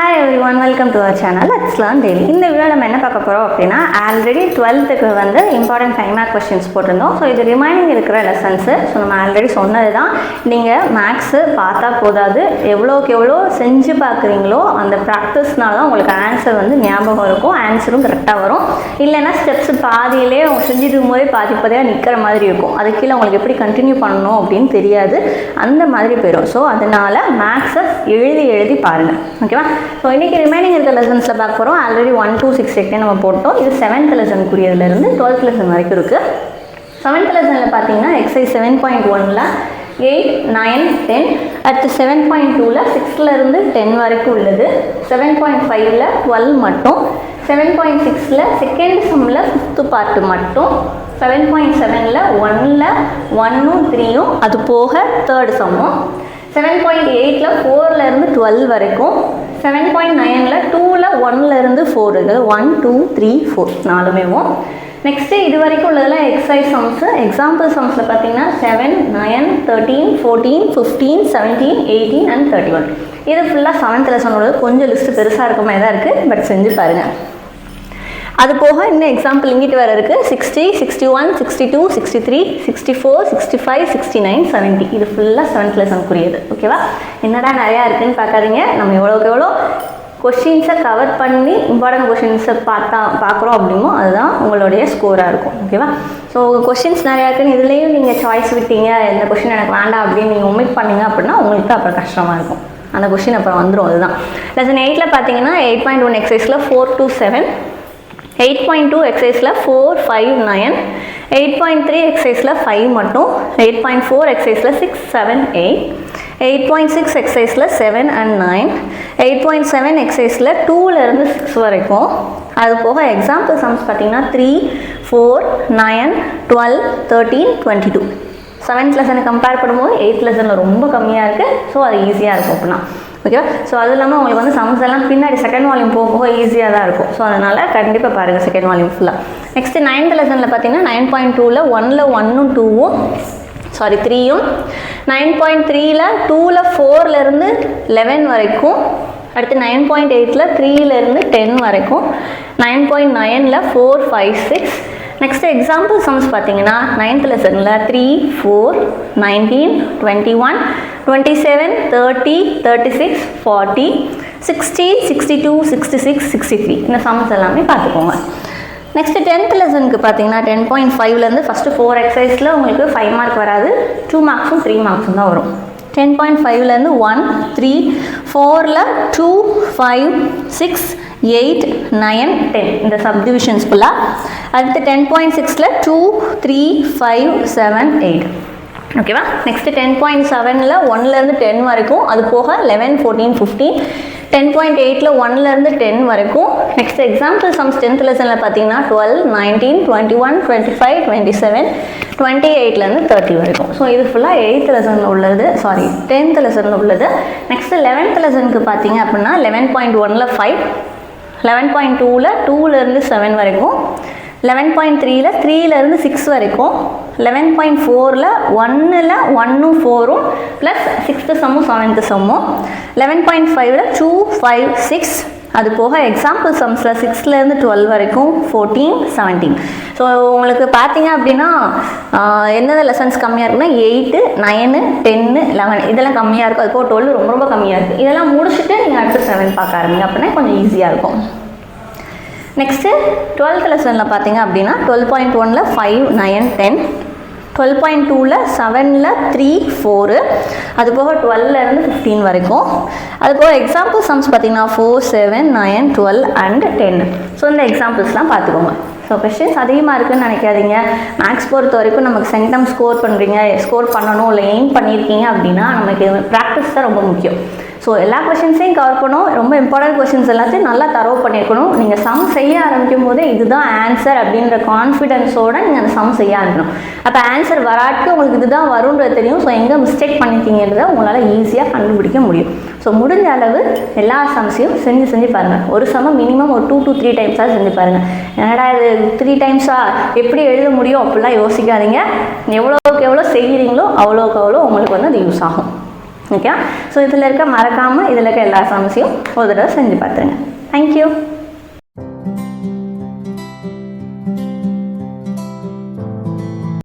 Hi everyone, welcome to our channel. Let's learn daily. இந்த வீடியோல நம்ம என்ன பார்க்க போறோம் அப்படினா ஆல்ரெடி 12க்கு வந்து இம்பார்ட்டன்ட் 5 மார்க் क्वेश्चंस போட்டுருந்தோம். சோ இது ரிமைனிங் இருக்கிற லெசன்ஸ். சோ நம்ம ஆல்ரெடி சொன்னதுதான். நீங்க மேக்ஸ் பார்த்தா போதாது. எவ்வளவுக்கு எவ்வளவு செஞ்சு பார்க்கறீங்களோ அந்த பிராக்டீஸ்னால தான் உங்களுக்கு ஆன்சர் வந்து ஞாபகம் இருக்கும். ஆன்சரும் கரெக்ட்டா வரும். இல்லனா ஸ்டெப்ஸ் பாதியிலே உங்க செஞ்சிட்டு இருக்கும்போதே பாதியா நிக்கிற மாதிரி இருக்கும். அதுக்கு கீழ உங்களுக்கு எப்படி கண்டினியூ பண்ணனும் அப்படினு தெரியாது. அந்த மாதிரி போயிடும். சோ அதனால மேக்ஸ் எழுதி பாருங்க. ஓகேவா? ஸோ இன்றைக்கி ரிமைனிங் இருக்க லெசன்ஸில் பார்க்க போகிறோம். ஆல்ரெடி 1 to 6 நம்ம போட்டோம். இது 7th லெசன் கூடியதுலேருந்து 12th லெசன் வரைக்கும் இருக்குது. 7th லெசனில் பார்த்தீங்கன்னா எக்ஸசைஸ் 7.1ல் 8, 9, 10 அடுத்து 7.2ல் 6லேருந்து 10 வரைக்கும் உள்ளது. 7.5ல் 12 மட்டும், 7.6ல் செகண்ட் சம்மில் 5th பார்ட்டு மட்டும், 7.7ல் 1ல் 1ம் 3ம் அது போக தேர்ட் சம்மும், 7.8ல் 4லேருந்து 12 வரைக்கும், 7.9ல் 2ல் 1லேருந்து 4 இருக்குது. 1, 2, 3, 4 நாலுமேவும். நெக்ஸ்ட்டு இது வரைக்கும் உள்ளதெல்லாம் எக்ஸசைஸ் சம்ஸு. எக்ஸாம்பிள் சம்ஸில் பார்த்தீங்கன்னா 7, 9, 13, 14, 15, 17, 18 and 31. இது ஃபுல்லாக 7th லெசன் உள்ளது. கொஞ்சம் லிஸ்ட்டு பெருசாக இருக்க மாதிரி தான் இருக்குது, பட் செஞ்சு பாருங்கள். அது போக இன்னும் எக்ஸாம்பிள் இங்கிட்டு வேறு இருக்குது. 60, 61, 62, 63, 64, 65, 69, 70. இது ஃபுல்லாக 7th லெசனுக்குரியது. ஓகேவா? என்னடா நிறையா இருக்குதுன்னு பார்க்காதீங்க. நம்ம எவ்வளோ கொஷின்ஸை கவர் பண்ணி இம்பார்ட்டன்ட் கொஷின்ஸை பார்க்குறோம் அப்படிமோ அதுதான் உங்களுடைய ஸ்கோராக இருக்கும். ஓகேவா? ஸோ கொஷின்ஸ் நிறையா இருக்குன்னு இதுலேயும் நீங்கள் சாய்ஸ் விட்டீங்க, எந்த கொஷின் எனக்கு வேண்டாம் அப்படின்னு நீங்கள் ஒமிட் பண்ணிங்க அப்படின்னா உங்களுக்கு அப்புறம் கஷ்டமாக இருக்கும். அந்த கொஷின் அப்புறம் வந்துடும். அதுதான் லெசன் 8ல் பார்த்தீங்கன்னா 8.1 எக்ஸசைஸில் 4 to 7, 8.2 எக்ஸசைஸில் 4, 5, 9, 8.3 எக்ஸசைஸில் 5 மட்டும், 8.4 எக்ஸசைஸில் 6, 7, 8, 8.6 எக்ஸசைஸில் 7 and 9, 8.7 எக்ஸசைஸில் 2லேருந்து 6 வரைக்கும். அது போக எக்ஸாம்பிள் சம்ஸ் பார்த்தீங்கன்னா 3, 4, 9, 12, 13, 22. 7th லெசனை கம்பேர் பண்ணும்போது 8th லெசனில் ரொம்ப கம்மியாக இருக்குது. ஸோ அது ஈஸியாக இருக்கும் அப்படின்னா. ஓகேவா? ஸோ அது இல்லாமல் உங்களுக்கு வந்து சம்ஸ் எல்லாம் பின்னாடி செகண்ட் வால்யூம் போக ஈஸியாக தான் இருக்கும். ஸோ அதனால் கண்டிப்பாக பாருங்கள் செகண்ட் வால்யூம் ஃபுல்லாக. நெக்ஸ்ட்டு 9th லெசனில் பார்த்தீங்கன்னா 9.2ல் 1ல் 1ம் 2ம் 3யும், 9.3ல் 2ல் 4லேருந்து 11 வரைக்கும், அடுத்து 9.8ல் 3லேருந்து 10 வரைக்கும், 9.9ல் 4, 5, 6. நெக்ஸ்ட் எக்ஸாம்பிள் சம்ஸ் பார்த்தீங்கன்னா 9th லெசனில் 3, 4, 19, 21, 27, 30, 36, 40, 60, 62, 66, 63. இந்த சம்ஸ் எல்லாமே பார்த்துக்கோங்க. நெக்ஸ்ட்டு 10th லெசனுக்கு பார்த்தீங்கன்னா 10.5லேருந்து ஃபஸ்ட்டு 4 எக்ஸசைஸில் உங்களுக்கு 5 மார்க் வராது. 2 மார்க்ஸும் 3 மார்க்ஸும் தான் வரும். 10.5லேருந்து 1, 3, 4ல் 2, 5, 6, 8, 9, 10 இந்த சப்டிவிஷன்ஸ் ஃபுல்லாக. அடுத்து 10.6ல் 2, 3, 5, 7, 8. ஓகேவா? நெக்ஸ்ட்டு 10.7ல் 1லேருந்து 10 வரைக்கும், அது போக 11, 14, 15. 10.8ல் 1லேருந்து 10 வரைக்கும். நெக்ஸ்ட் எக்ஸாம்பிள் சம்ஸ் 10th லெசனில் பார்த்தீங்கன்னா 12, 19, 21, 25, 27, 28லேருந்து 30 வரைக்கும். ஸோ இது ஃபுல்லாக 8th லெசனில் உள்ளது, 10th லெசனில் உள்ளது. நெக்ஸ்ட்டு 11th லெசனுக்கு பார்த்தீங்க அப்படின்னா 11.1ல் 5, 11.2ல் 2லேருந்து 7 வரைக்கும், 11.3ல் 3லேருந்து 6 வரைக்கும், 11.4ல் 1ல் 1ம் 4ம் ப்ளஸ் 6th சம்மும் 7th சம்மும், 11.5ல் 2, 5, 6. அது போக எக்ஸாம்பிள் சம்ஸில் 6லேருந்து 12 வரைக்கும், 14, 17. ஸோ உங்களுக்கு பார்த்தீங்க அப்படின்னா எந்தெந்த லெசன்ஸ் கம்மியாக இருக்குன்னா 8, 9, 10, 11 இதெல்லாம் கம்மியாக இருக்கும். அது போக 12 ரொம்ப ரொம்ப கம்மியாக இருக்குது. இதெல்லாம் முடிச்சுட்டு நீங்கள் அடுத்து 7 பார்க்க ஆரம்பிங்க. அப்படின்னா கொஞ்சம் ஈஸியாக இருக்கும். நெக்ஸ்ட்டு 12th லெசனில் பார்த்தீங்க அப்படின்னா 12.1ல் 5, 9, 10, 12.2ல் 7ல் 3, 4, அது போக 12லேருந்து 15 வரைக்கும். அது போக எக்ஸாம்பிள் சம்ஸ் பார்த்தீங்கன்னா 4, 7, 9, 12 and 10. ஸோ இந்த எக்ஸாம்பிள்ஸ்லாம் பார்த்துக்கோங்க. ஸோ கொஸ்டின்ஸ் அதிகமாக இருக்குதுன்னு நினைக்காதீங்க. மேக்ஸ் பொறுத்த வரைக்கும் நமக்கு சென்டம் ஸ்கோர் பண்ணணும் இல்லை எய்ம் பண்ணியிருக்கீங்க அப்படின்னா நமக்கு ப்ராக்டிஸ் தான் ரொம்ப முக்கியம். ஸோ எல்லா கொஷின்ஸையும் கவர் பண்ணணும். ரொம்ப இம்பார்ட்டன்ட் கொஷின்ஸ் எல்லாத்தையும் நல்லா தரவு பண்ணியிருக்கணும். நீங்கள் சம் செய்ய ஆரம்பிக்கும் போதே இதுதான் ஆன்சர் அப்படின்ற கான்ஃபிடென்ஸோடு நீங்கள் அந்த சம் செய்ய ஆரம்பிக்கணும். அப்போ ஆன்சர் வராட்டி உங்களுக்கு இதுதான் வரும்ன்றது தெரியும். ஸோ எங்கே மிஸ்டேக் பண்ணியிருக்கீங்கன்றதை உங்களால் ஈஸியாக கண்டுபிடிக்க முடியும். ஸோ முடிஞ்ச அளவு எல்லா சம்ஸையும் செஞ்சு பாருங்கள். ஒரு சமம் மினிமம் ஒரு 2 to 3 டைம்ஸாக செஞ்சு பாருங்கள். என்னடா இது 3 டைம்ஸாக எப்படி எழுத முடியும் அப்படிலாம் யோசிக்காதீங்க. எவ்வளோக்கு எவ்வளோ செய்கிறீங்களோ அவ்வளோக்கு அவ்வளோ உங்களுக்கு வந்து அது யூஸ் ஆகும். ஓகே. ஸோ இதில் இருக்க மறக்காமல் இதில் இருக்க எல்லா சம்ஸையும் ஒரு தடவை செஞ்சு பார்த்துருங்க. தேங்க்யூ.